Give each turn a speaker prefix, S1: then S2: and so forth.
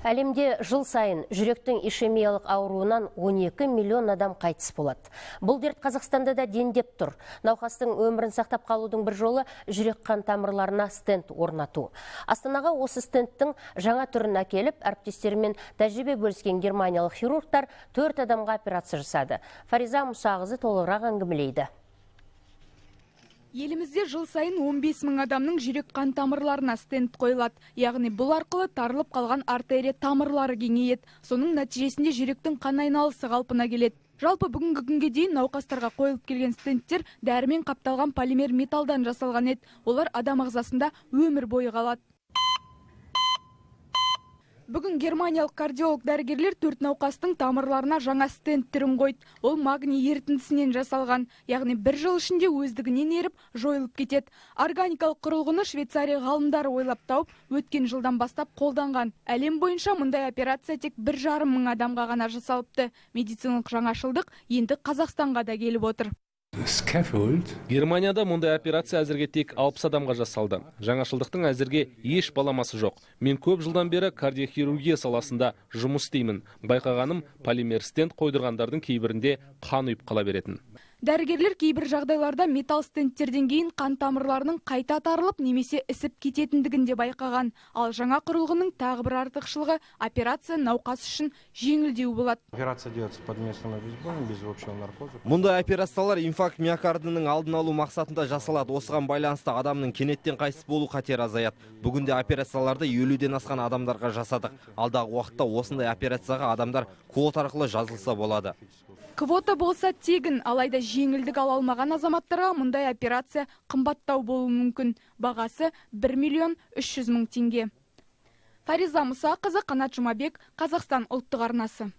S1: Әлемде жыл сайын жүректің ишемиялық ауруынан 12 миллион адам қайтыс болады. Бұл дерт Қазақстанда да дендеп тұр. Науқастың өмірін сақтап қалудың бір жолы жүрек қан тамырларына стенд орнату. Астанаға осы стендтің жаңа түрін әкеліп, әріптестерімен тәжірибе бөліскен германиялық хирургтар 4 адамға операция жасады. Фариза Мұсағызы толығырақ әңгімелейді.
S2: Елімізде жыл сайын 15 мың адамның жүрек қан тамырларына стенд қойылады. Яғни бұл арқылы тарылып қалған артерия тамырлары кеңейеді. Соның нәтижесінде жүректің қан айналысы қалпына келеді. Жалпы бүгінгі күнге дейін науқастарға қойылып келген стендтер дәрімен қапталған полимер металдан жасалған еді. Олар адам ағзасында өмір бойы қалады. Бүгін германиялық кардиолог дәрігерлер 4 науқастың тамырларына жаңа стенд түрін қойды. Ол магний ерітіндісінен жасалған, яғни бір жыл ішінде өздігінен еріп, жойылып кетеді. Органикалық құрылғыны Швейцария ғалымдары ойлап тауып, өткен жылдан бастап қолданған. Әлем бойынша мұндай операция тек 1,5 мың адамға ғана жасалыпты. Медициналық жаңашылдық енді Қазақстанға да келіп отыр.
S3: Германияда мұндай операция әзірге тек 60 адамға жасалды. Жаңашылдықтың әзірге еш баламасы жоқ. Мен көп жылдан бері кардиохирургия саласында жұмыс істеймін. Байқағаным, полимер стенд қойдырғандардың кейбірінде қан ұйып қала беретін.
S2: Дәрігерлер кейбір жағдайларда металл стендтерден кейін қан тамырларының қайта тарылып немесе ісіп кететіндігінде байқаған. Ал жаңа құрылғының тағы бір артықшылығы операция науқас үшін жеңілдеу болады.
S4: Мұндай операциялар инфаркт миокардының алдын алу мақсатында жасалады. Осыған байланысты адамның кенеттен қайтыс болу қатері азаяды. Бүгінде операцияларды 50-ден асқан адамдарға жасадық. Алдағы уақытта осындай операцияға адамдар квота арқылы жазылса болады.
S2: Квота болса тегін, алайда жеңілдік ала алмаған азаматтарға мұндай операция қымбаттау болуы мүмкін. Бағасы 1 миллион 300 мың теңге. Фариза Мұсағызы, Қанат Жұмабек, Қазақстан ұлттық арнасы.